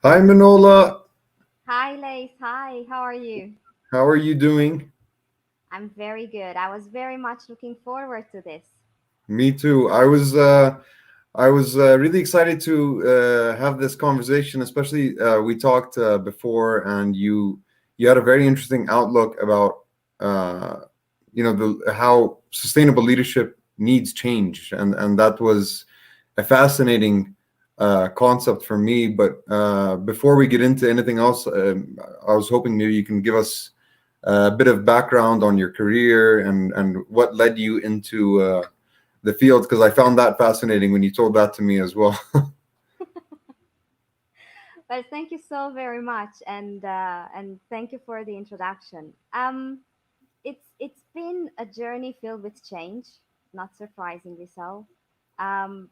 Hi, Minola. Hi, Laith. Hi, how are you? How are you doing? I'm very good. I was very much looking forward to this. Me too. I was really excited to have this conversation. Especially we talked before, and you had a very interesting outlook about uh, the how sustainable leadership needs change, and that was a fascinating concept for me. But before we get into anything else, I was hoping maybe you can give us a bit of background on your career and what led you into the field, because I found that fascinating when you told that to me as well. Well, thank you so very much, and thank you for the introduction. It's been a journey filled with change, not surprisingly so.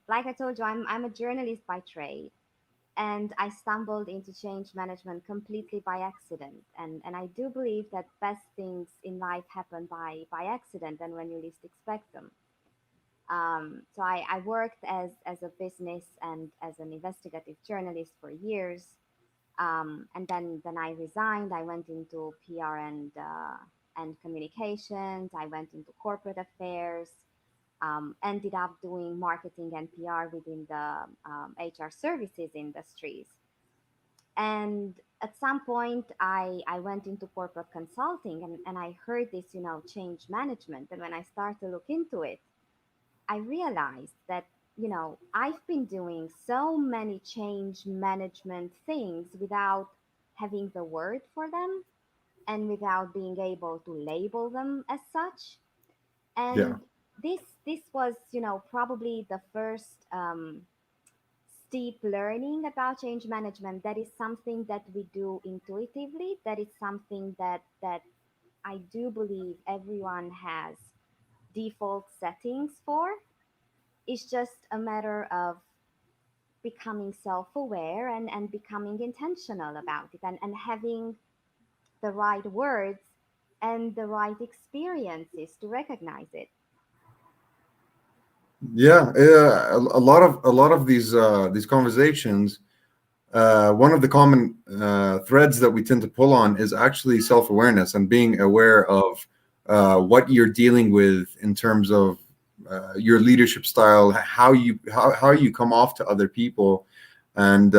Like I told you, I'm a journalist by trade, and I stumbled into change management completely by accident. And I do believe that best things in life happen by accident and when you least expect them. So I worked as a business and as an investigative journalist for years. And then I resigned. I went into PR and communications. I went into corporate affairs. Ended up doing marketing and PR within the HR services industries. And at some point, I went into corporate consulting, and I heard this, change management. And when I started to look into it, I realized that, I've been doing so many change management things without having the word for them and without being able to label them as such. Yeah. And this was, probably the first steep learning about change management. That is something that we do intuitively. That is something that I do believe everyone has default settings for. It's just a matter of becoming self-aware and becoming intentional about it, and having the right words and the right experiences to recognize it. Yeah, a lot of these conversations. One of the common threads that we tend to pull on is actually self-awareness and being aware of what you're dealing with in terms of your leadership style, how you come off to other people, and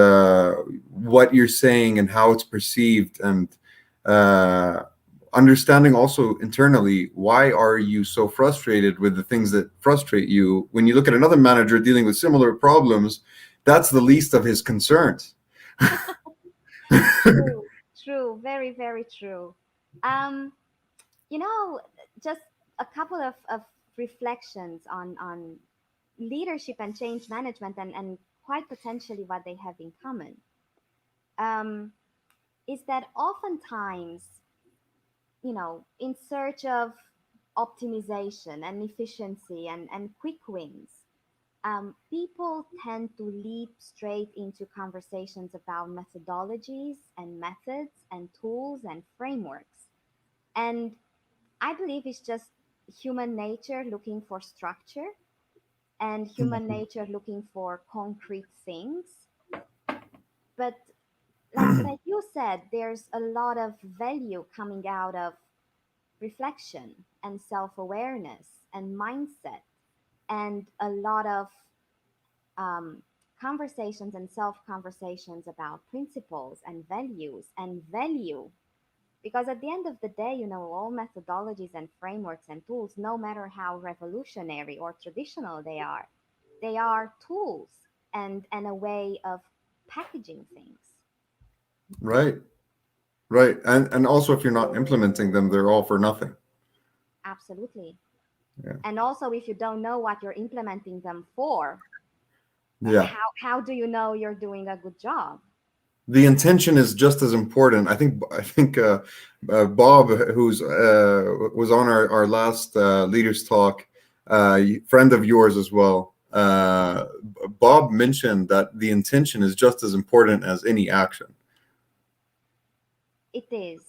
what you're saying and how it's perceived, and uh, understanding also internally why are you so frustrated with the things that frustrate you. When you look at another manager dealing with similar problems, that's the least of his concerns. True, true, very, very true. Um, you know, just a couple of reflections on leadership and change management, and quite potentially what they have in common. Um, is that oftentimes, in search of optimization and efficiency and quick wins, people tend to leap straight into conversations about methodologies and methods and tools and frameworks. And I believe it's just human nature looking for structure and human nature looking for concrete things. But like you said, there's a lot of value coming out of reflection and self-awareness and mindset, and a lot of um, conversations and self-conversations about principles and values and value. Because at the end of the day, all methodologies and frameworks and tools, no matter how revolutionary or traditional they are tools and a way of packaging things. Right, right, and also if you're not implementing them, they're all for nothing. Absolutely. Yeah, And also, if you don't know what you're implementing them for, yeah. how do you know you're doing a good job? The intention is just as important. I think Bob, who's was on our last leaders talk, friend of yours as well. Bob mentioned that the intention is just as important as any action. It is.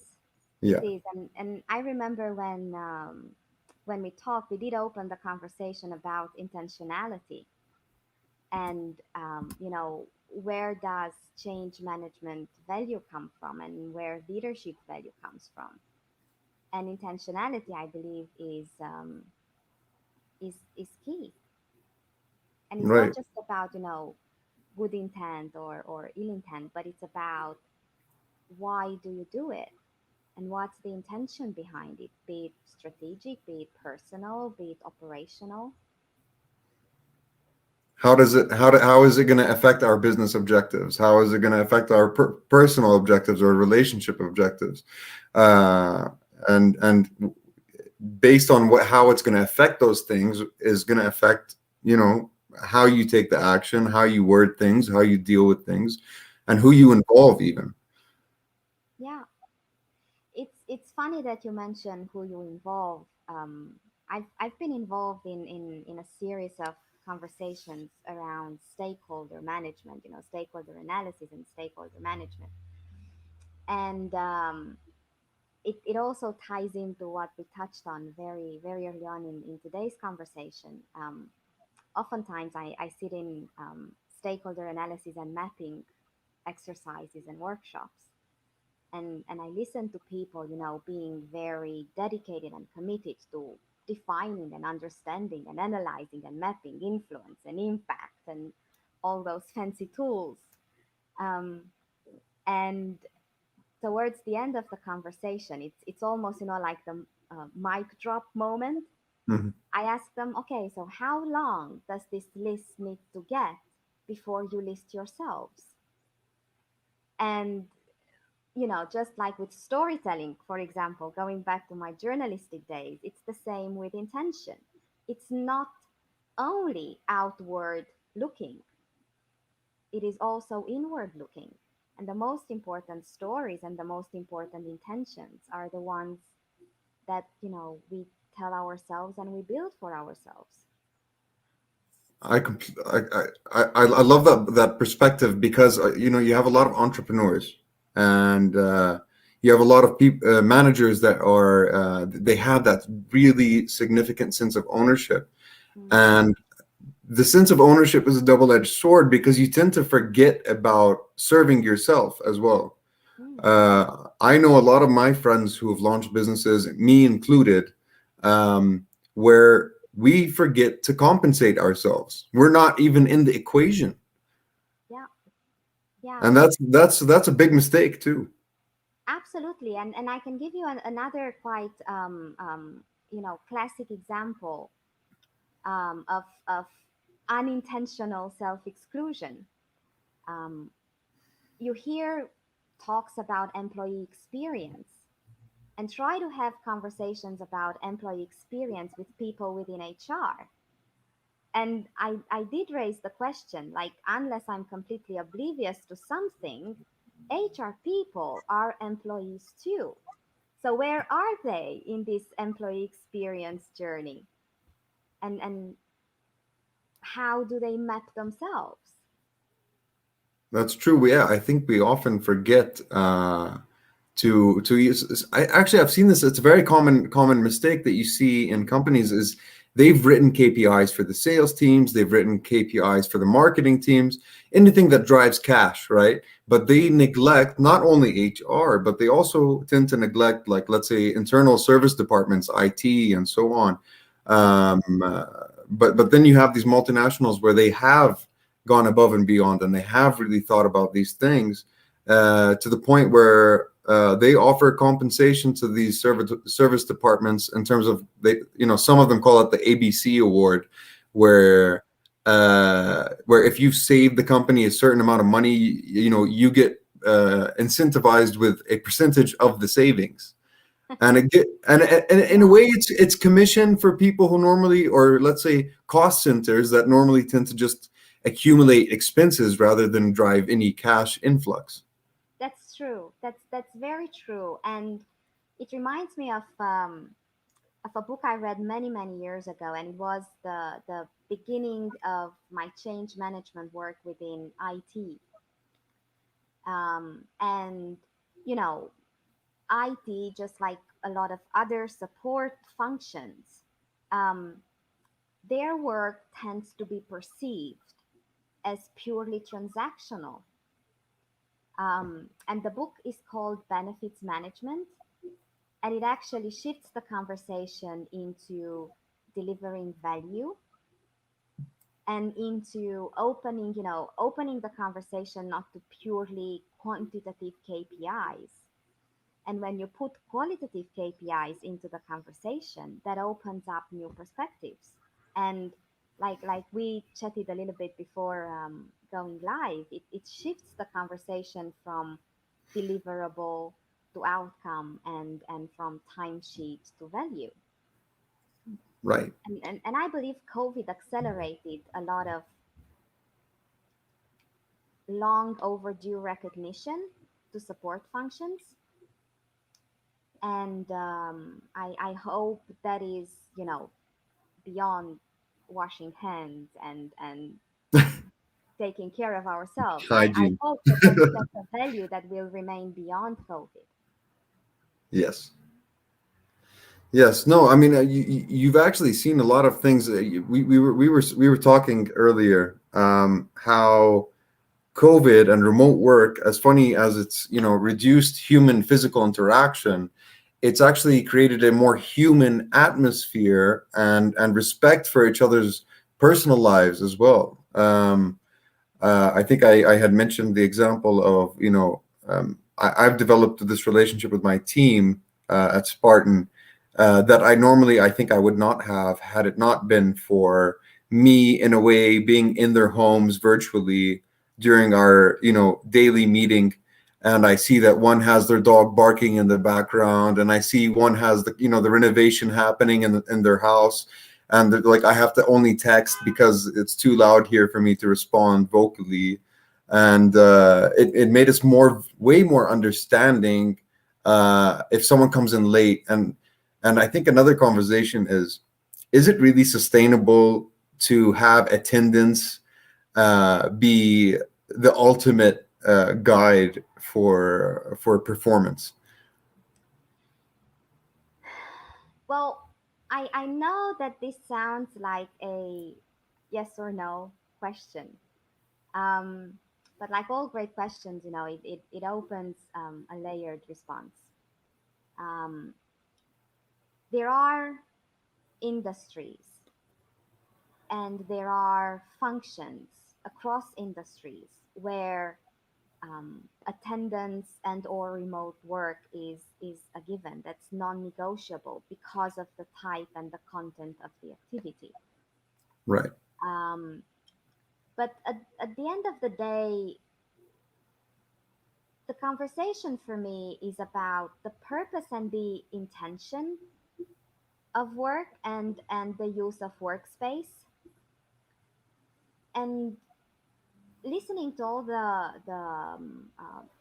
It Yeah. is. And I remember when we talked, we did open the conversation about intentionality. And where does change management value come from, and where leadership value comes from. And intentionality, I believe, is key. And it's not Right. just about, good intent or ill intent, but it's about why do you do it, and what's the intention behind it, be it strategic, be it personal, be it operational. How is it going to affect our business objectives? How is it going to affect our personal objectives or relationship objectives? Uh, and based on how it's going to affect those things is going to affect, how you take the action, how you word things, how you deal with things, and who you involve even. Yeah, it's funny that you mention who you involve. I've been involved in a series of conversations around stakeholder management, stakeholder analysis and stakeholder management. And it also ties into what we touched on very, very early on in today's conversation. Oftentimes, I sit in stakeholder analysis and mapping exercises and workshops. And I listen to people, being very dedicated and committed to defining and understanding and analyzing and mapping influence and impact and all those fancy tools. Um, and towards the end of the conversation, it's almost, like the mic drop moment. Mhm. I ask them, okay, so how long does this list need to get before you list yourselves? And just like with storytelling, for example, going back to my journalistic days, it's the same with intention. It's not only outward looking, it is also inward looking. And the most important stories and the most important intentions are the ones that, we tell ourselves and we build for ourselves. I, compl- I love that perspective because you have a lot of entrepreneurs, and you have a lot of people, managers that are they have that really significant sense of ownership. Mm, And the sense of ownership is a double-edged sword because you tend to forget about serving yourself as well. mm, I know a lot of my friends who have launched businesses, me included, where we forget to compensate ourselves. We're not even in the equation, yeah, yeah, and that's a big mistake too. absolutely. And I can give you another quite, classic example of unintentional self exclusion. Um, you hear talks about employee experience, and try to have conversations about employee experience with people within HR. And I did raise the question, like, unless I'm completely oblivious to something, HR people are employees too. So where are they in this employee experience journey? And how do they map themselves? That's true. Yeah, I think we often forget to use. I've seen this. It's a very common mistake that you see in companies is they've written KPIs for the sales teams, they've written KPIs for the marketing teams, anything that drives cash, right? But they neglect not only HR, but they also tend to neglect, like, let's say, internal service departments, IT, and so on. But then you have these multinationals where they have gone above and beyond, and they have really thought about these things to the point where they offer compensation to these service departments in terms of some of them call it the ABC award, where if you've saved the company a certain amount of money, you get incentivized with a percentage of the savings. And and in a Yeah, way, it's commission for people who normally, or let's say cost centers that normally tend to just accumulate expenses rather than drive any cash influx. that's true. That's very true. And it reminds me of a book I read many, many years ago, and it was the beginning of my change management work within IT. And you know, IT, just like a lot of other support functions, um, their work tends to be perceived, as purely transactional. And the book is called Benefits Management, and it actually shifts the conversation into delivering value and into opening the conversation not to purely quantitative KPIs. And when you put qualitative KPIs into the conversation, that opens up new perspectives. And like we chatted a little bit before going live, it shifts the conversation from deliverable to outcome, and from timesheet to value. Right. And I believe COVID accelerated a lot of long overdue recognition to support functions. And I hope that is, beyond washing hands and taking care of ourselves. I Hygiene. hope that that's a value that will remain beyond COVID. Yes. Yes. No. I mean, you've actually seen a lot of things. We were talking earlier, how COVID and remote work, as funny as it's, reduced human physical interaction, it's actually created a more human atmosphere and respect for each other's personal lives as well. I think I had mentioned the example of, I've developed this relationship with my team at Spartan that I think I would not have had it not been for me, in a way, being in their homes virtually during our, daily meeting. And I see that one has their dog barking in the background, and I see one has the renovation happening in their house, and they're like, I have to only text because it's too loud here for me to respond vocally. And it made us way more understanding if someone comes in late. And I think another conversation is it really sustainable to have attendance be the ultimate guide for performance? Well, I know that this sounds like a yes or no question. Um, but like all great questions, it opens a layered response. Um, there are industries and there are functions across industries where attendance and or remote work is a given, that's non-negotiable because of the type and the content of the activity. Right. um, but at the end of the day, the conversation for me is about the purpose and the intention of work, and the use of workspace. And listening to all the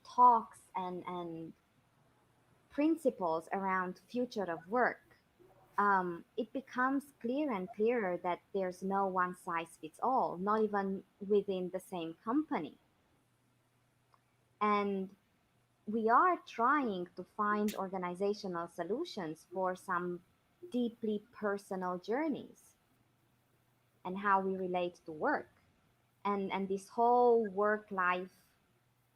talks and principles around future of work, it becomes clearer and clearer that there's no one size fits all, not even within the same company. And we are trying to find organizational solutions for some deeply personal journeys and how we relate to work. And this whole work life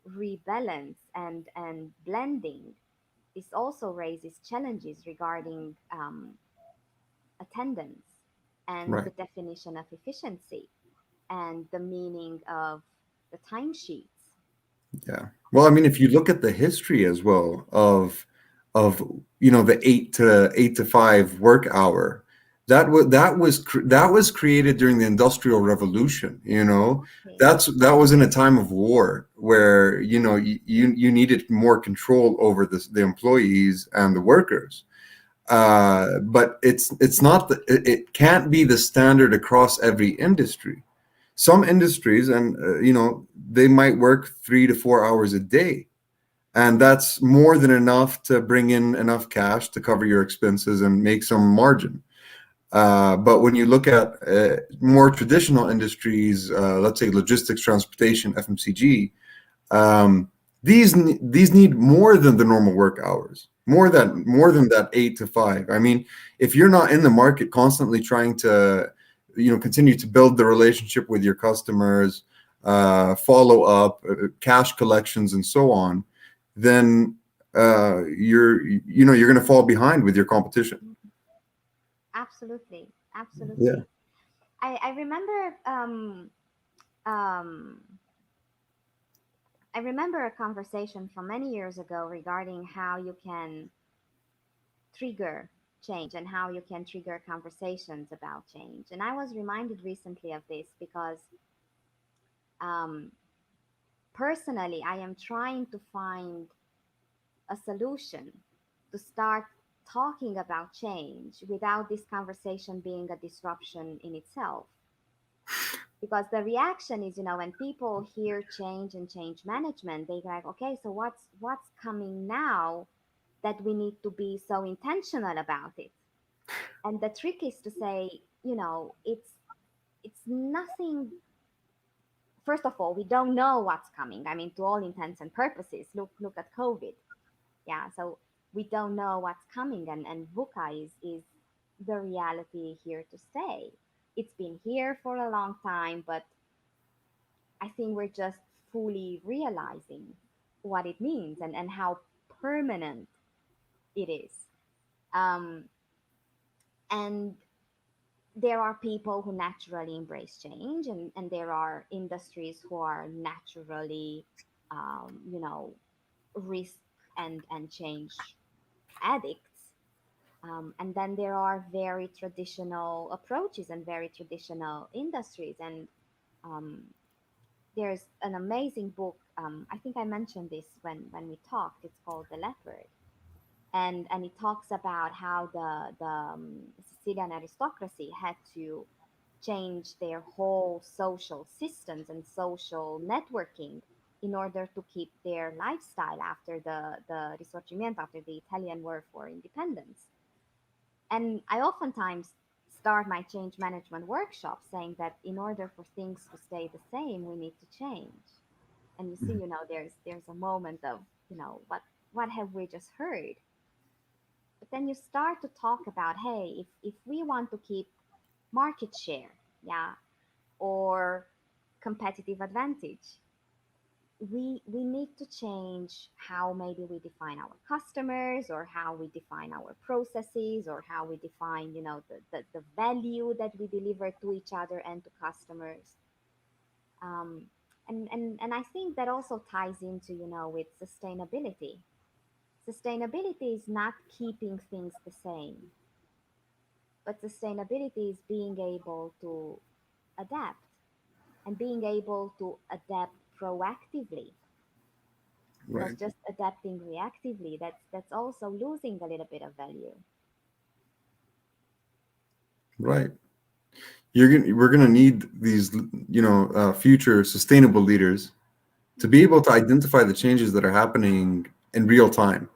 rebalance and blending, this also raises challenges regarding attendance and Right. the definition of efficiency and the meaning of the timesheets. Yeah. Well, I mean, if you look at the history as well of the 8 to 5 work hour, that was created during the Industrial Revolution. Okay. That was in a time of war where you needed more control over the employees and the workers. But it's not it can't be the standard across every industry. Some industries, and they might work 3 to 4 hours a day, and that's more than enough to bring in enough cash to cover your expenses and make some margin. But when you look at more traditional industries, let's say logistics, transportation, FMCG, um, these need more than the normal work hours, more than that 8 to 5. I mean, if you're not in the market constantly trying to continue to build the relationship with your customers, follow up, cash collections, and so on, then you're going to fall behind with your competition. Absolutely, Yeah. absolutely. I remember um, I remember a conversation from many years ago regarding how you can trigger change and how you can trigger conversations about change. And I was reminded recently of this because um, personally, I am trying to find a solution to start talking about change without this conversation being a disruption in itself. Because the reaction is, when people hear change and change management, they're like, okay, so what's coming now that we need to be so intentional about it? And the trick is to say, it's nothing. First of all, we don't know what's coming. I mean, to all intents and purposes, look at COVID. Yeah, so we don't know what's coming, and VUCA is the reality here to stay. It's been here for a long time, but I think we're just fully realizing what it means and how permanent it is. Um, and there are people who naturally embrace change, and there are industries who are naturally, risk and change addicts. And then there are very traditional approaches and very traditional industries. And um, there's an amazing book. I think I mentioned this when we talked. It's called The Leopard, and it talks about how the Sicilian aristocracy had to change their whole social systems and social networking in order to keep their lifestyle after the Risorgimento, after the Italian War for Independence. And I oftentimes start my change management workshop saying that in order for things to stay the same, we need to change. And you see, there's a moment of, what have we just heard? But then you start to talk about, hey, if we want to keep market share, yeah, or competitive advantage, we need to change how maybe we define our customers, or how we define our processes, or how we define, the value that we deliver to each other and to customers. um, and I think that also ties into, with sustainability. Sustainability is not keeping things the same, but sustainability is being able to adapt, and being able to adapt proactively, because Right. just adapting reactively, that's also losing a little bit of value. Right. We're gonna need these, future sustainable leaders to be Hmm. able to identify the changes that are happening in real time.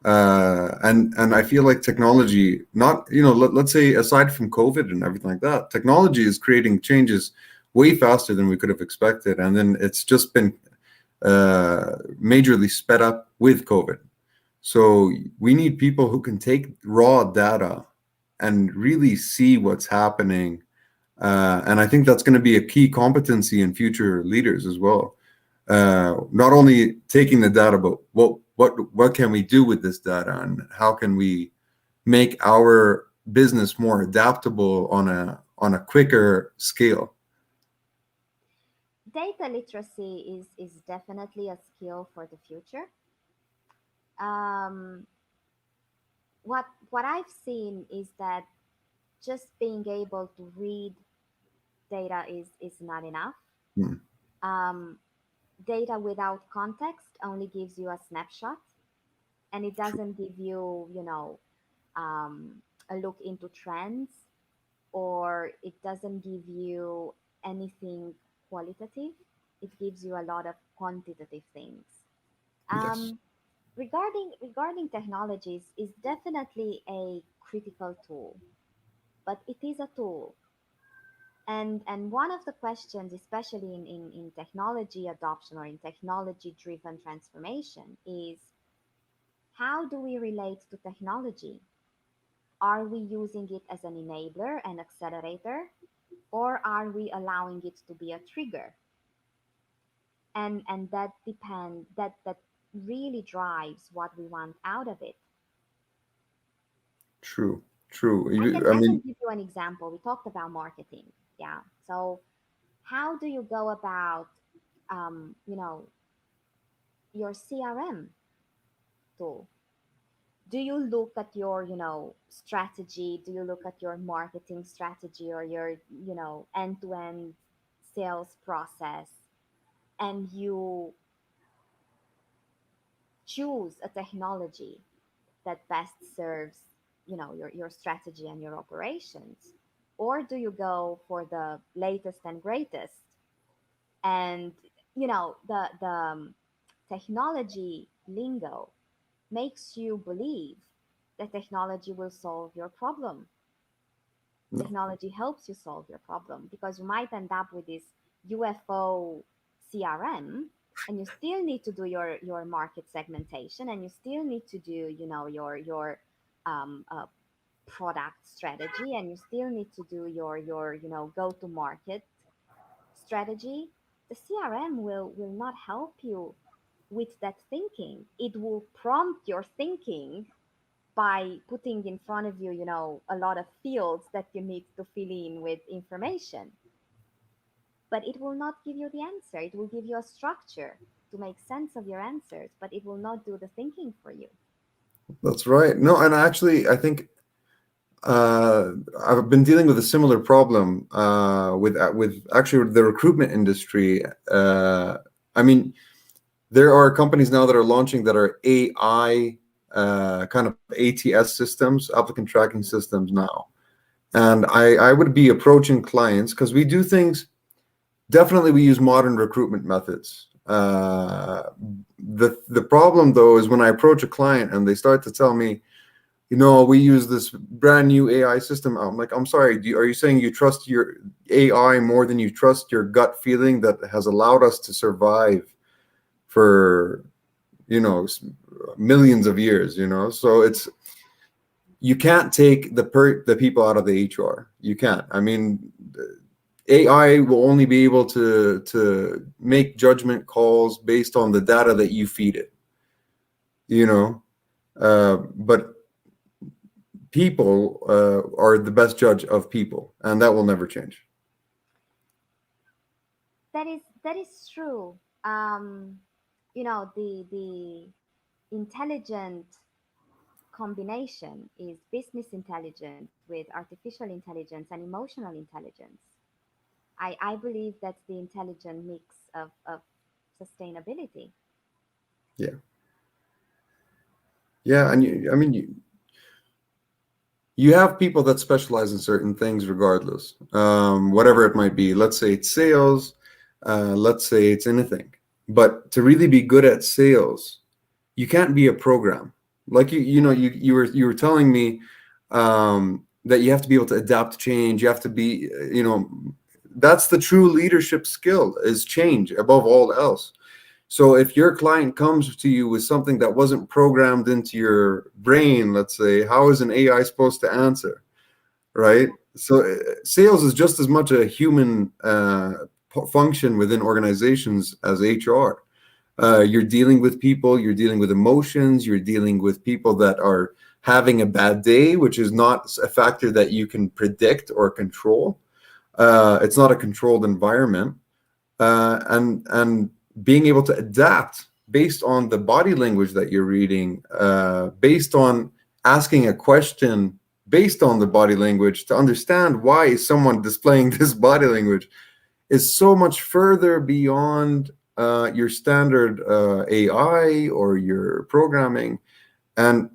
And I feel like technology, not, let's say aside from COVID and everything like that, technology is creating changes way faster than we could have expected, and then it's just been majorly sped up with COVID. So we need people who can take raw data and really see what's happening. And I think that's going to be a key competency in future leaders as well. Not only taking the data, but what can we do with this data, and how can we make our business more adaptable on a quicker scale. Data literacy is definitely a skill for the future. um, what I've seen is that just being able to read data is not enough. Hmm. um, Data without context only gives you a snapshot, and it doesn't give you, a look into trends, or it doesn't give you anything qualitative. It gives you a lot of quantitative things. Yes. Um, regarding technologies, is definitely a critical tool, but it is a tool. And one of the questions, especially in technology adoption or in technology driven transformation, is how do we relate to technology? Are we using it as an enabler and accelerator, or are we allowing it to be a trigger? And that depend that really drives what we want out of it. True, true. I can I I can mean, give you an example. We talked about marketing. Yeah. So how do you go about you know, your CRM tool? Do you look at your, you know, strategy? Do you look at your marketing strategy or your, you know, end-to-end sales process, and you choose a technology that best serves, you know, your strategy and your operations? Or do you go for the latest and greatest, and you know, the technology lingo makes you believe that technology will solve your problem? no, Technology helps you solve your problem, because you might end up with this UFO CRM, and you still need to do your market segmentation, and you still need to do, you know, your product strategy, and you still need to do your, you know, go to market strategy. The CRM will not help you with that thinking. It will prompt your thinking by putting in front of you, you know, a lot of fields that you need to fill in with information. But it will not give you the answer. It will give you a structure to make sense of your answers, but it will not do the thinking for you. that's right. No, and actually, I think uh, I've been dealing with a similar problem with actually the recruitment industry. I mean, there are companies now that are launching that are AI kind of ATS systems, applicant tracking Mm. systems now. And I would be approaching clients because we do things. Definitely, we use modern recruitment methods. The problem though is when I approach a client and they start to tell me, you know, we use this brand new AI system. I'm like, I'm sorry, are you saying you trust your AI more than you trust your gut feeling that has allowed us to survive for, you know, millions of years, you know? So it's, you can't take the people out of the HR. You can't. I mean, AI will only be able to make judgment calls based on the data that you feed it, you know? But people are the best judge of people, and that will never change. That is true. You know, the intelligent combination is business intelligence with artificial intelligence and emotional intelligence. I believe that's the intelligent mix of sustainability. Yeah, yeah, and I mean, you have people that specialize in certain things regardless, whatever it might be. Let's say it's sales, let's say it's anything. But to really be good at sales, you can't be a program. Like you know, you were telling me that you have to be able to adapt to change. You have to be, you know, that's the true leadership skill is change above all else. So if your client comes to you with something that wasn't programmed into your brain, let's say, how is an AI supposed to answer, right? So sales is just as much a human function within organizations as HR. You're dealing with people, you're dealing with emotions, you're dealing with people that are having a bad day, which is not a factor that you can predict or control. It's not a controlled environment, and being able to adapt based on the body language that you're reading, based on asking a question based on the body language to understand why is someone displaying this body language is so much further beyond your standard AI or your programming. And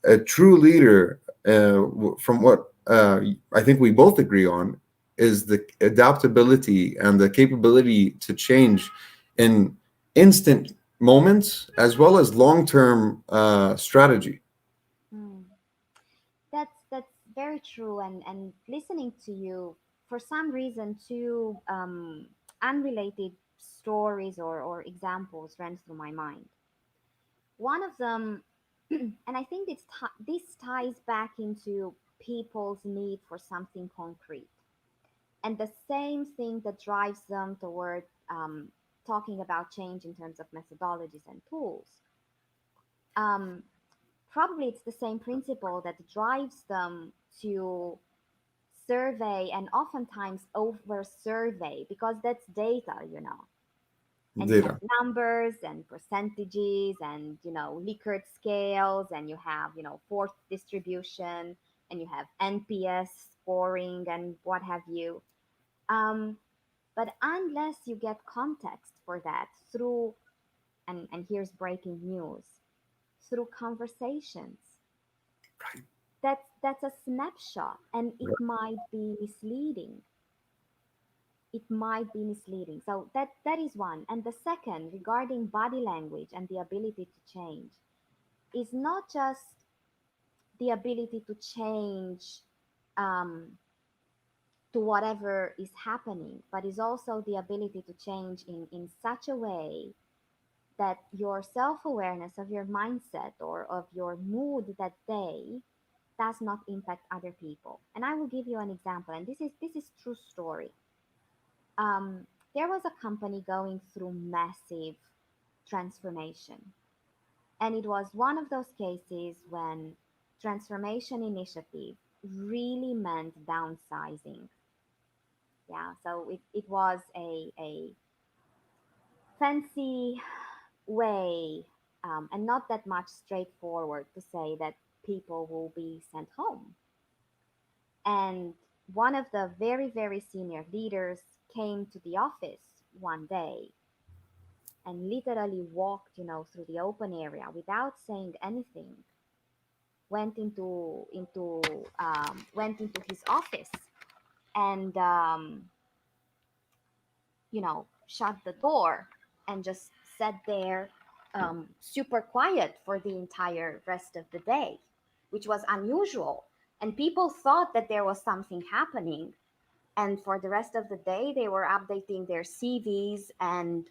a true leader, from what I think we both agree on, is the adaptability and the capability to change in instant moments as well as long-term strategy. Mm. That's very true. And listening to you, for some reason, two unrelated stories or examples ran through my mind. One of them, and I think this ties back into people's need for something concrete. And the same thing that drives them toward talking about change in terms of methodologies and tools. Um, Probably it's the same principle that drives them to survey and oftentimes over survey, because that's data, and you have Data. numbers and percentages and Likert scales, and you have forced distribution, and you have NPS scoring and what have you. um, but unless you get context for that through, and here's breaking news, through conversations, that's a snapshot, and it might be misleading. So that is one. And the second, regarding body language and the ability to change, is not just the ability to change um, to whatever is happening, but is also the ability to change in such a way that your self-awareness of your mindset or of your mood that day does not impact other people. And I will give you an example, and this is true story. There was a company going through massive transformation, and it was one of those cases when transformation initiative really meant downsizing. Yeah, so it was a fancy way, and not that much straightforward to say that people will be sent home. And one of the very, very senior leaders came to the office one day and literally walked, through the open area without saying anything, went into his office and shut the door and just sat there, super quiet for the entire rest of the day, which was unusual. And people thought that there was something happening. And for the rest of the day, they were updating their CVs and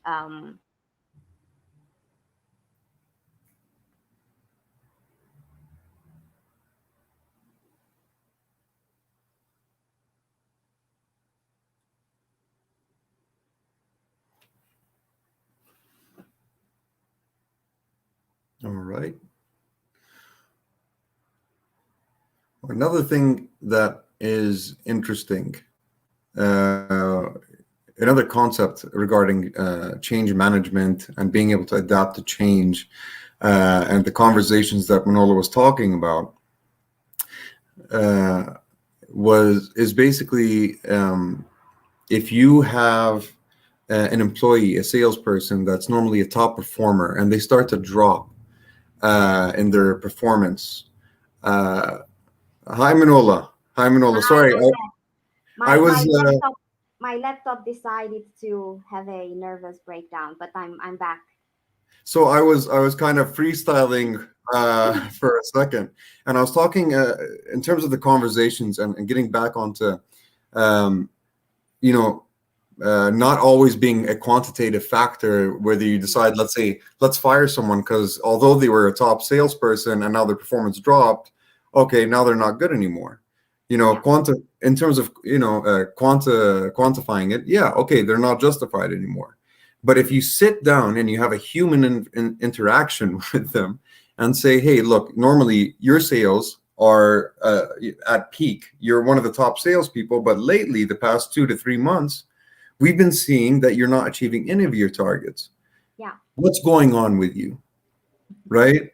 All right. Another thing that is interesting, uh, another concept regarding change management and being able to adapt to change, and the conversations that Manola was talking about, uh, is basically, if you have an employee, a salesperson that's normally a top performer, and they start to drop in their performance. Hi, Minola. Hi, Minola. hi, Sorry, I'm back. I My was. my laptop my laptop decided to have a nervous breakdown, but I'm back. So I was kind of freestyling for a second, and I was talking in terms of the conversations and getting back onto, um, you know, not always being a quantitative factor. Whether you decide, let's say, let's fire someone because although they were a top salesperson and now their performance dropped, okay, now they're not good anymore. Yeah, In terms of quantifying it, yeah, okay, they're not justified anymore. But if you sit down and you have a human interaction with them and say, hey, look, normally your sales are at peak. You're one of the top salespeople, but lately, the past 2 to 3 months, we've been seeing that you're not achieving any of your targets. yeah. What's going on with you? Right?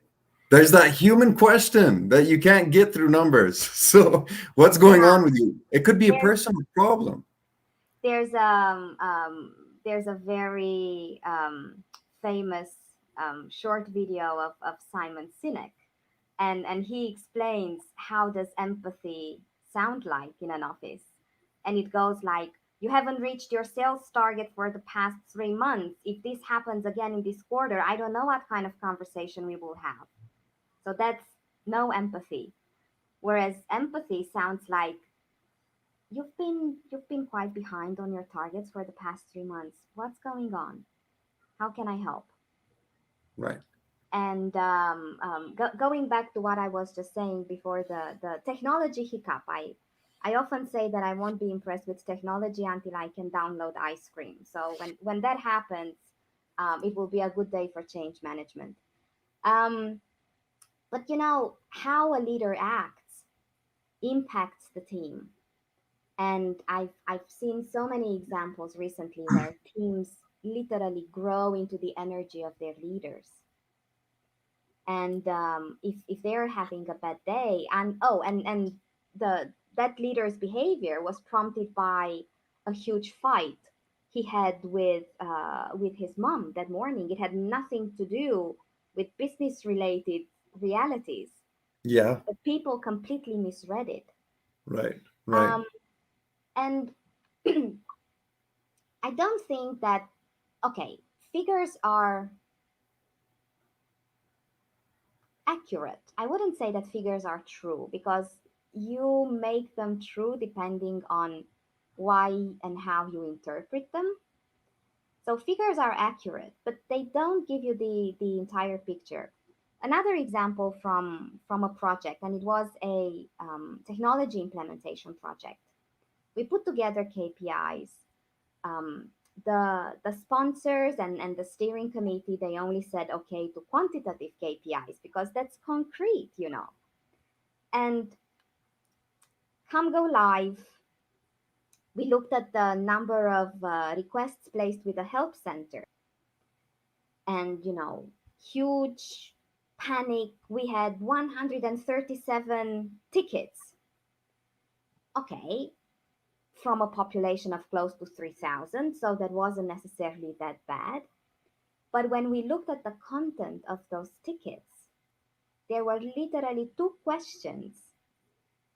There's that human question that you can't get through numbers. So, what's going Yeah, on with you? It could be a there's personal problem. there's um um there's a very famous short video of Simon Sinek, and he explains how does empathy sound like in an office, and it goes like, you haven't reached your sales target for the past 3 months. If this happens again in this quarter, I don't know what kind of conversation we will have. So that's no empathy. Whereas empathy sounds like, you've been quite behind on your targets for the past 3 months. What's going on? How can I help? Right. And going back to what I was just saying before the technology hiccup, I often say that I won't be impressed with technology until I can download ice cream. So when that happens, it will be a good day for change management. Um, but how a leader acts impacts the team. And I've seen so many examples recently where teams literally grow into the energy of their leaders. And if they're having a bad day, and the that leader's behavior was prompted by a huge fight he had with his mom that morning. It had nothing to do with business related realities, Yeah. but people completely misread it. Right. Right. um, and I don't think that, okay, figures are accurate. I wouldn't say that figures are true because you make them true depending on why and how you interpret them. So figures are accurate, but they don't give you the entire picture. Another example from a project, and it was a technology implementation project. We put together KPIs. um, the sponsors and the steering committee, they only said okay to quantitative KPIs because that's concrete. And come go live, we looked at the number of requests placed with the help center, and huge panic. We had 137 tickets. Okay, from a population of close to 3,000, so that wasn't necessarily that bad. But when we looked at the content of those tickets, there were literally two questions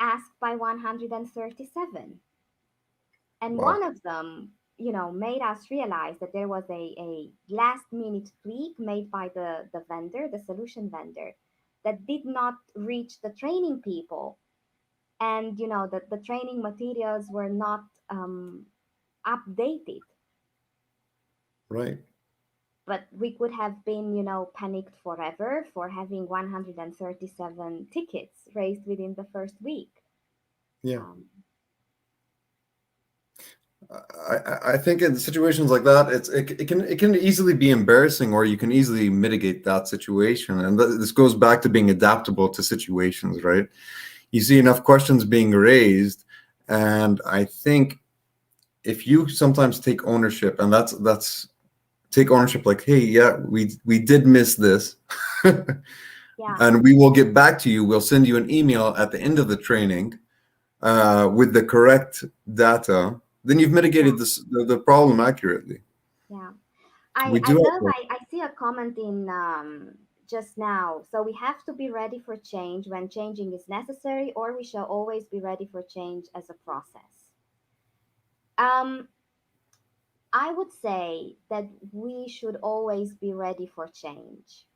asked by 137. And one Wow. of them, made us realize that there was a last minute tweak made by the vendor, the solution vendor, that did not reach the training people. And, the training materials were not updated. Right. But we could have been, panicked forever for having 137 tickets raised within the first week. Yeah. Um, I think in situations like that, it can easily be embarrassing, or you can easily mitigate that situation. And this goes back to being adaptable to situations, right? You see enough questions being raised, and I think if you sometimes take ownership, and that's take ownership, like, hey, yeah, we did miss this, yeah, and we will get back to you. We'll send you an email at the end of the training with the correct data. Then you've yeah, mitigated the problem accurately. yeah. I, We I do love, have I see a comment in just now. So we have to be ready for change when changing is necessary, or we shall always be ready for change as a process. Um, I would say that we should always be ready for change.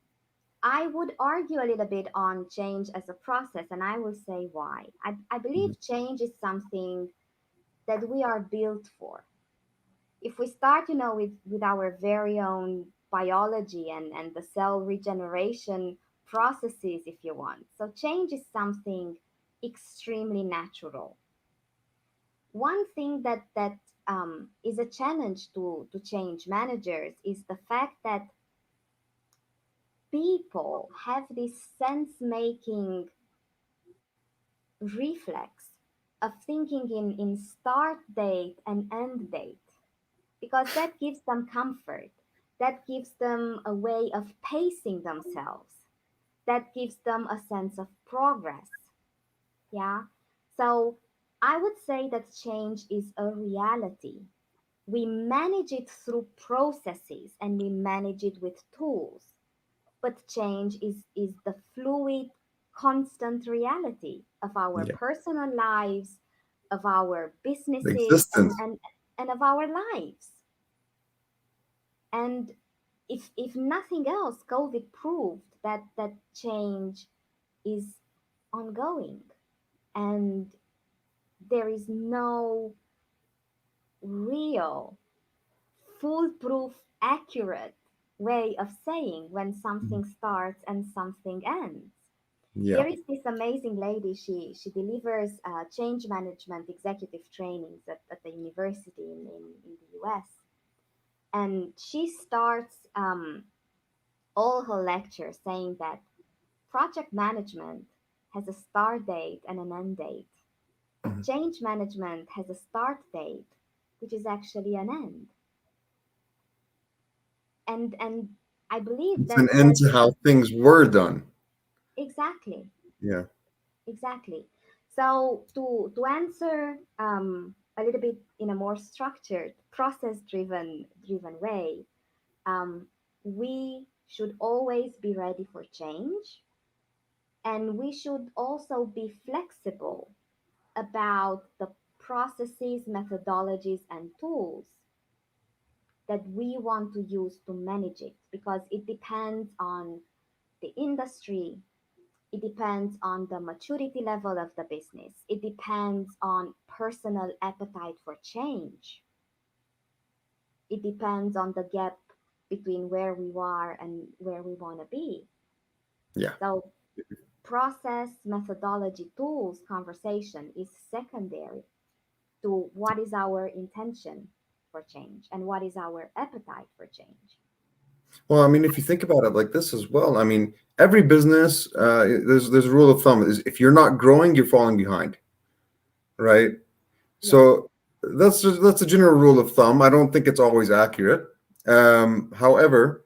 I would argue a little bit on change as a process, and I will say why. I to. believe change is something that we are built for. If we start, with our very own biology and the cell regeneration processes, if you want. So change is something extremely natural. One thing that is a challenge to change managers is the fact that people have this sense making reflex of thinking in start date and end date, because that gives them comfort, that gives them a way of pacing themselves, that gives them a sense of progress. Yeah. So I would say that change is a reality. We manage it through processes and we manage it with tools, but change is the fluid, constant reality of our Yeah, personal lives, of our the businesses, existence. and of our lives. And if nothing else, COVID proved that change is ongoing, and there is no real, foolproof, accurate way of saying when something starts and something ends. Yeah. There is this amazing lady. She delivers change management executive trainings at the university in the US, and she starts all her lectures saying that project management has a start date and an end date. Mhm. Change management has a start date, which is actually an end. And I believe It's an that end to how things were done. exactly, Yeah. exactly. So to answer a little bit in a more structured, process driven way, um, we should always be ready for change, and we should also be flexible about the processes, methodologies, and tools that we want to use to manage it, because it depends on the industry, it depends on the maturity level of the business, it depends on personal appetite for change, it depends on the gap between where we are and where we want to be. Yeah. So, process, methodology, tools, conversation is secondary to what is our intention for change and what is our appetite for change. Well, I mean, if you think about it like this as well, I mean, every business, there's a rule of thumb is if you're not growing, you're falling behind, right? Yes, So that's a general rule of thumb. I don't think it's always accurate. However,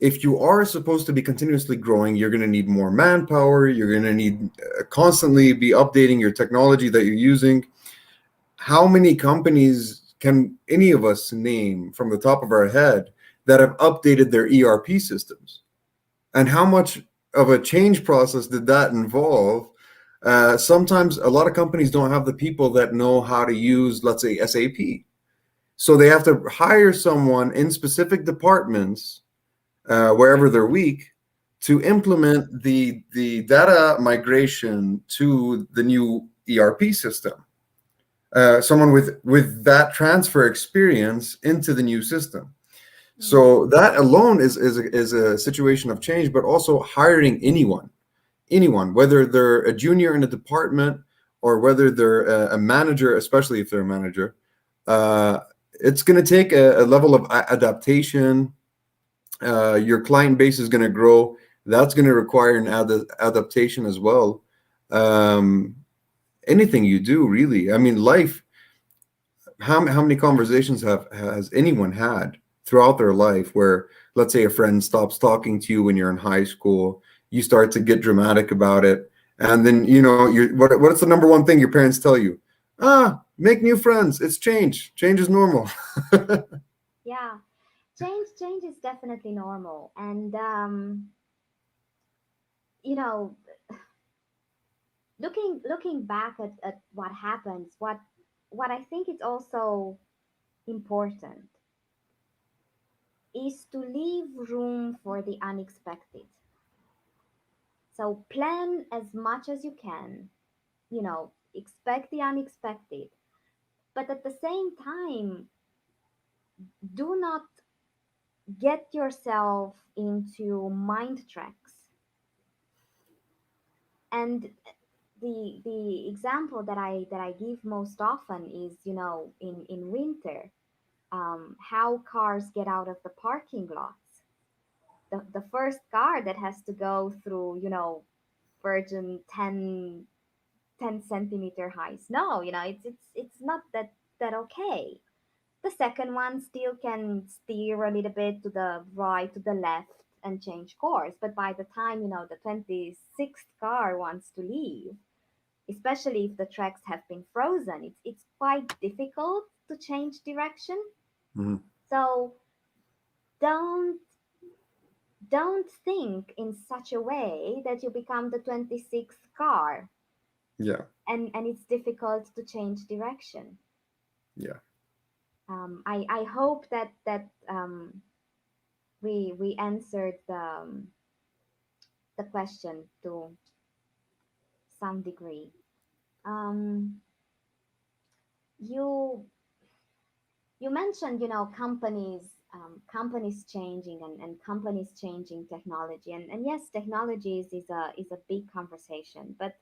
if you are supposed to be continuously growing, you're going to need more manpower. You're going to need constantly be updating your technology that you're using. How many companies can any of us name from the top of our head that have updated their ERP systems? And how much of a change process did that involve? Sometimes a lot of companies don't have the people that know how to use, let's say, SAP. So they have to hire someone in specific departments, wherever they're weak, to implement the data migration to the new ERP system. Someone with that transfer experience into the new system. mm, So that alone is a situation of change, but also hiring anyone, whether they're a junior in a department or whether they're a manager, especially if they're a manager. Uh, it's going to take a level of adaptation. Your client base is going to grow. That's going to require an adaptation as well. Um, Anything you do, really. I mean, life. How many conversations has anyone had throughout their life where, let's say, a friend stops talking to you when you're in high school, you start to get dramatic about it, and then you're what's the number one thing your parents tell you? Make new friends. It's change. Change is normal. yeah, change is definitely normal, and you know, looking back at what happens, what I think is also important is to leave room for the unexpected. So plan as much as you can, expect the unexpected, but at the same time, do not get yourself into mind tracks. And the example that I give most often is, in winter, how cars get out of the parking lots. The first car that has to go through, virgin 10 centimeter high snow, it's not that okay. The second one still can steer a little bit to the right, to the left, and change course. But by the time, the 26th car wants to leave, especially if the tracks have been frozen, it's quite difficult to change direction. Mhm. So don't don't think in such a way that you become the 26th car, Yeah, and it's difficult to change direction. yeah. I hope that we answered the question to some degree. Um, you you mentioned, companies companies changing and companies changing technology, and yes, technology is a big conversation, but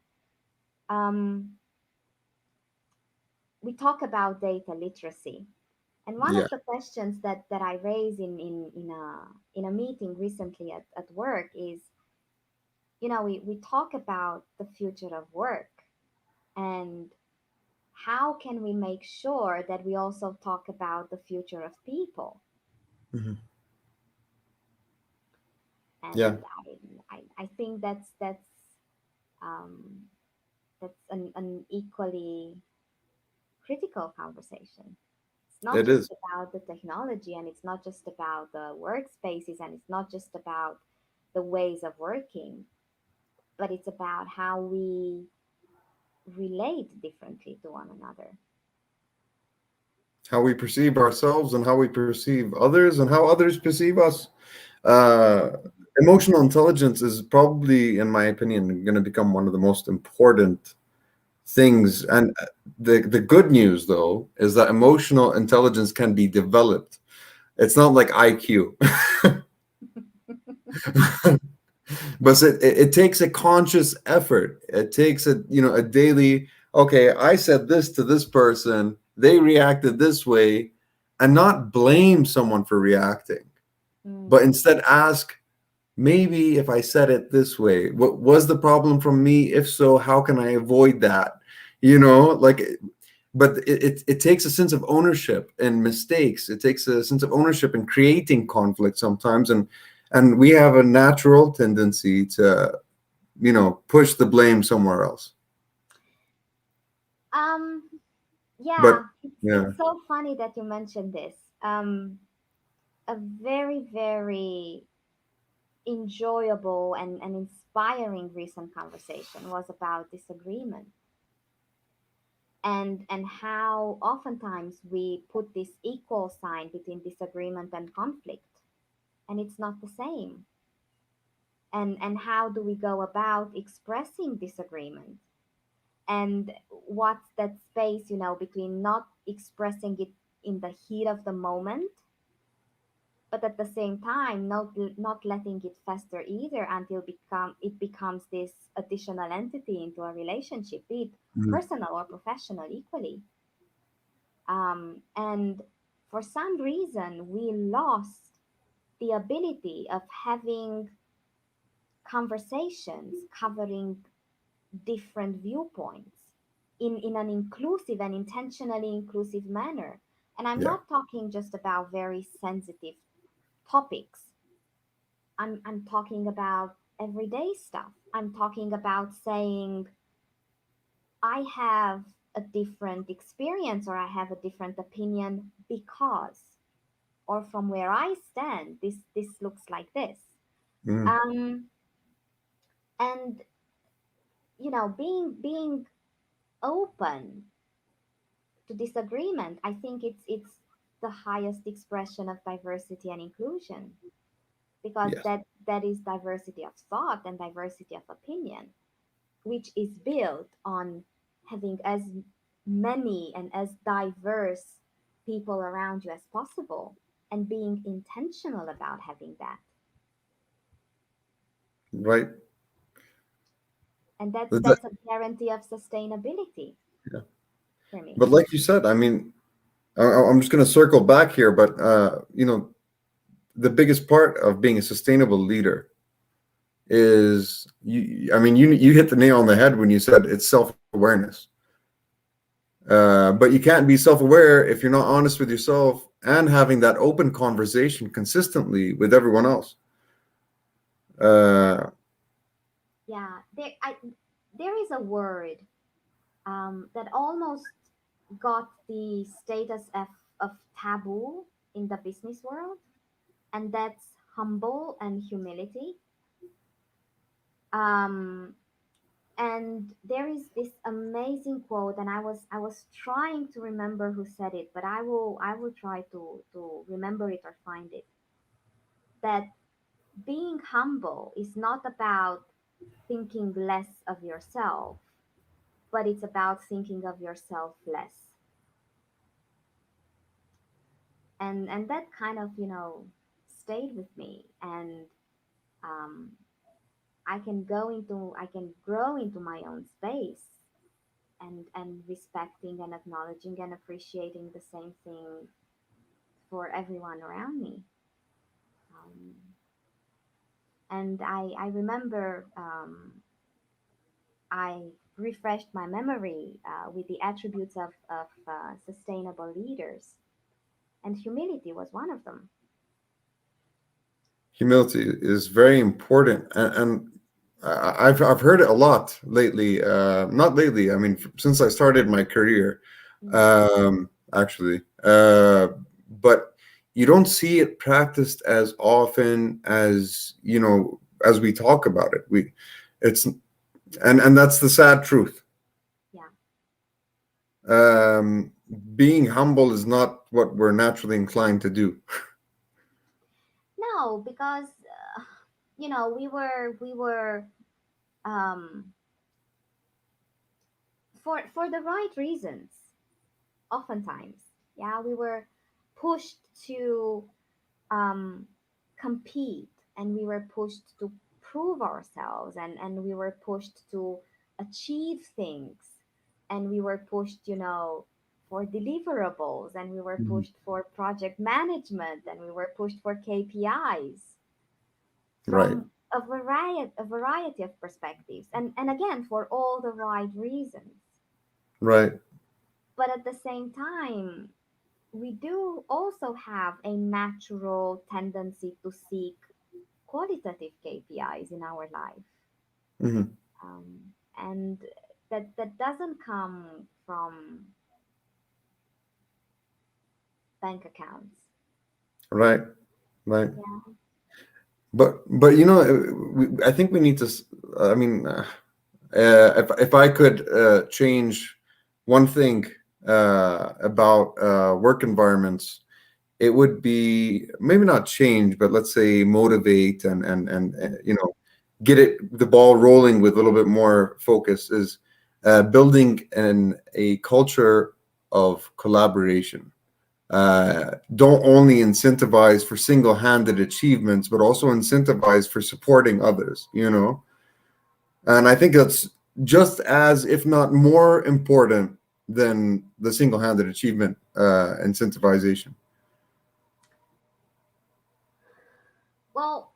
um, we talk about data literacy. And one Yeah. of the questions that I raised in a meeting recently at work is, we talk about the future of work, and how can we make sure that we also talk about the future of people? Mhm. Yeah. And I think um, that's an equally critical conversation. It's not It just is. about the technology, and it's not just about the workspaces, and it's not just about the ways of working, but it's about how we relate differently to one another. How we perceive ourselves and how we perceive others and how others perceive us. Uh, Emotional intelligence is probably, in my opinion, going to become one of the most important things. And the good news, though, is that emotional intelligence can be developed. It's not like IQ, but it takes a conscious effort. It takes a daily. Okay, I said this to this person. They reacted this way, and not blame someone for reacting, but Mm. instead ask, maybe if I said it this way, what was the problem from me? If so, how can I avoid that? Like, but it takes a sense of ownership in mistakes. It takes a sense of ownership in creating conflict sometimes, and we have a natural tendency to, push the blame somewhere else. Um, But yeah, yeah, it's so funny that you mentioned this. A very, very enjoyable and inspiring recent conversation was about disagreement, and how oftentimes we put this equal sign between disagreement and conflict, and it's not the same. And how do we go about expressing disagreement, and what's that space, between not expressing it in the heat of the moment, but at the same time not letting it fester either until it becomes this additional entity into a relationship, be it mhm, personal or professional equally. And for some reason we lost the ability of having conversations covering different viewpoints in an inclusive and intentionally inclusive manner. And I'm yeah, not talking just about very sensitive topics. I'm talking about everyday stuff. I'm talking about saying, I have a different experience, or I have a different opinion because, or from where I stand, this looks like this. mhm, Um, and being open to disagreement, I think it's the highest expression of diversity and inclusion, because yes, that is diversity of thought and diversity of opinion, which is built on having as many and as diverse people around you as possible, and being intentional about having that. right. And that's But that- that's a guarantee of sustainability yeah. for me. But like you said, I mean, I'm just going to circle back here, but the biggest part of being a sustainable leader is, I mean, you hit the nail on the head when you said it's self-awareness. But you can't be self-aware if you're not honest with yourself and having that open conversation consistently with everyone else. uh Yeah, there is a word that almost got the status of taboo in the business world, and that's humble and humility. Um, and there is this amazing quote, and I was trying to remember who said it, but I will try to remember it or find it. That being humble is not about thinking less of yourself, but it's about thinking of yourself less. And that kind of, stayed with me. And um, I can grow into my own space, and respecting and acknowledging and appreciating the same thing for everyone around me. um, and I remember, I refreshed my memory with the attributes of sustainable leaders, and humility was one of them. Humility is very important, and I've heard it a lot lately. Not lately. I mean, since I started my career, Mm. actually. But you don't see it practiced as often as as we talk about it. It's and that's the sad truth. Yeah. Um, Being humble is not what we're naturally inclined to do. No, because we were um, for the right reasons. Oftentimes, yeah, we were pushed to um, compete, and we were pushed to prove ourselves, and we were pushed to achieve things, and we were pushed, for deliverables, and we were Mhm. pushed for project management, and we were pushed for KPIs Right, from a variety of perspectives, and again, for all the right reasons. right. But at the same time, we do also have a natural tendency to seek qualitative KPIs in our life. Hmm. And that doesn't come from bank accounts. Right, right. Yeah. But I think we need to. I mean, if I could change one thing about work environments, it would be maybe not change, but let's say motivate and get the ball rolling with a little bit more focus is building a culture of collaboration. Don't only incentivize for single-handed achievements, but also incentivize for supporting others. And I think that's just as, if not more important than the single-handed achievement incentivization. Well,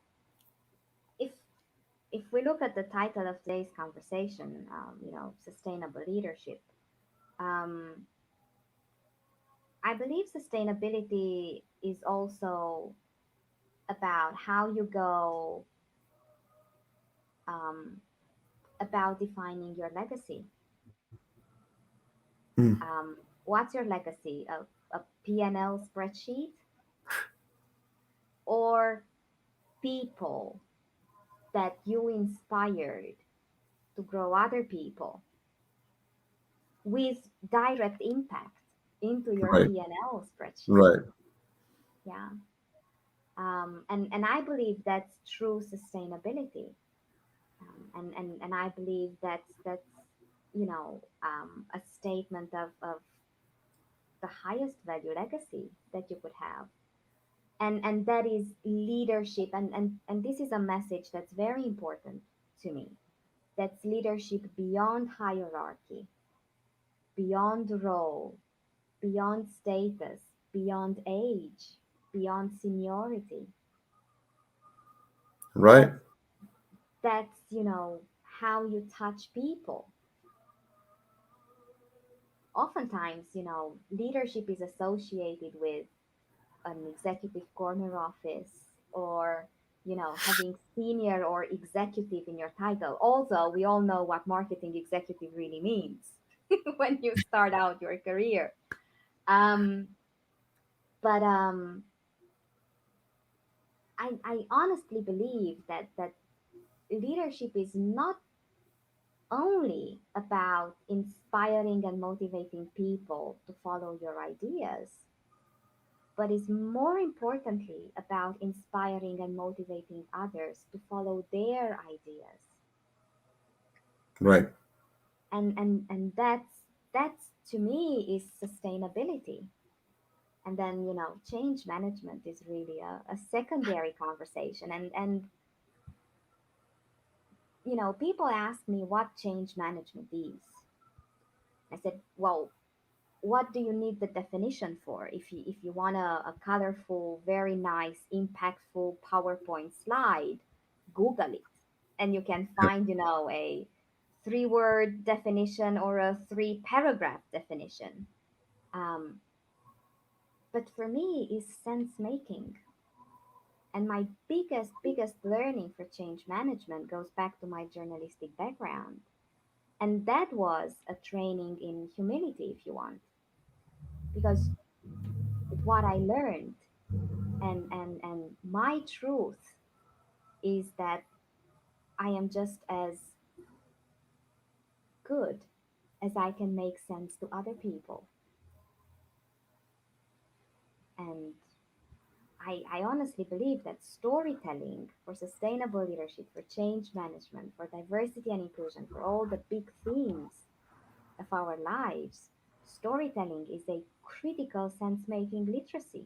if if we look at the title of today's conversation, sustainable leadership, um, I believe sustainability is also about how you go um, about defining your legacy. Mm. What's your legacy? A P&L spreadsheet, or people that you inspired to grow other people with direct impact into your Right, P&L spreadsheet? right, Yeah. And I believe that's true sustainability. And I believe that's a statement of the highest value legacy that you could have. And that is leadership, and this is a message that's very important to me. That's leadership beyond hierarchy, beyond role, beyond status, beyond age, beyond seniority. right, That's how you touch people. Oftentimes, leadership is associated with an executive corner office, or having senior or executive in your title, although we all know what marketing executive really means when you start out your career. um, but I honestly believe that leadership is not only about inspiring and motivating people to follow your ideas, but is more importantly about inspiring and motivating others to follow their ideas. right. And that's to me is sustainability. And then, change management is really a secondary conversation. And people ask me what change management is. I said, well, what do you need the definition for? If you want a colorful, very nice, impactful PowerPoint slide, Google it, and you can Yeah, find a 3-word definition or a 3-paragraph definition. um, but for me is sense making. And my biggest learning for change management goes back to my journalistic background, and that was a training in humility, if you want. Because what I learned, and my truth, is that I am just as good as I can make sense to other people. And I honestly believe that storytelling for sustainable leadership, for change management, for diversity and inclusion, for all the big themes of our lives, storytelling is a critical sense making literacy.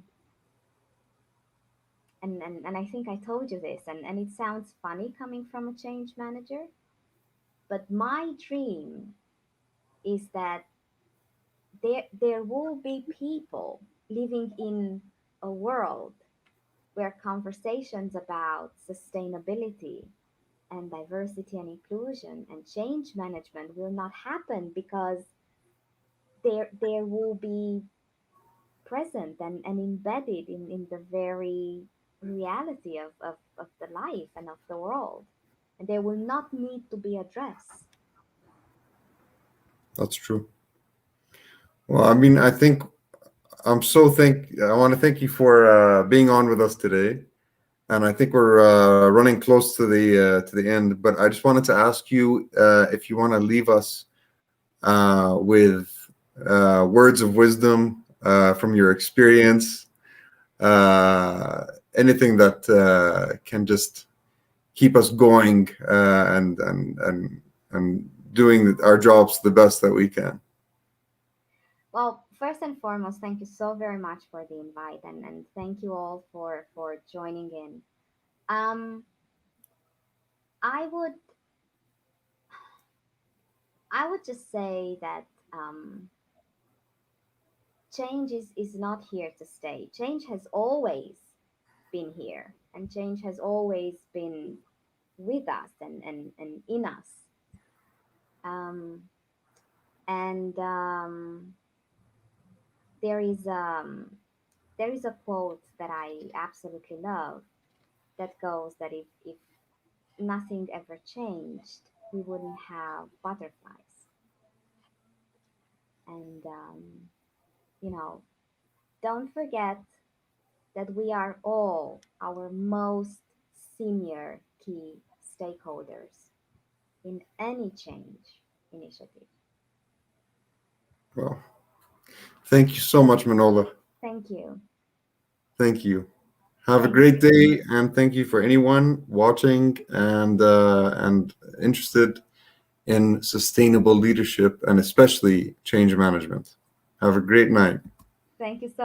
And I think I told you this, and it sounds funny coming from a change manager, but my dream is that there will be people living in a world where conversations about sustainability and diversity and inclusion and change management will not happen, because there will be present and embedded in the very reality of the life and of the world, and they will not need to be addressed. that's true. Well, I mean, I think I want to thank you for being on with us today. And I think we're running close to the end. But I just wanted to ask you if you want to leave us with words of wisdom from your experience, anything that can just keep us going and doing our jobs the best that we can. Well, first and foremost, thank you so very much for the invite, and thank you all for joining in. um i would I would just say that change is not here to stay. Change has always been here, and change has always been with us and in us. Um, and there is there is a quote that I absolutely love, that goes that if nothing ever changed, we wouldn't have butterflies. And you know, don't forget that we are all our most senior key stakeholders in any change initiative. Well, thank you so much, Manola. Thank you. Thank you. Have a Thank great you. day, and thank you for anyone watching and interested in sustainable leadership and especially change management. Have a great night. Thank you so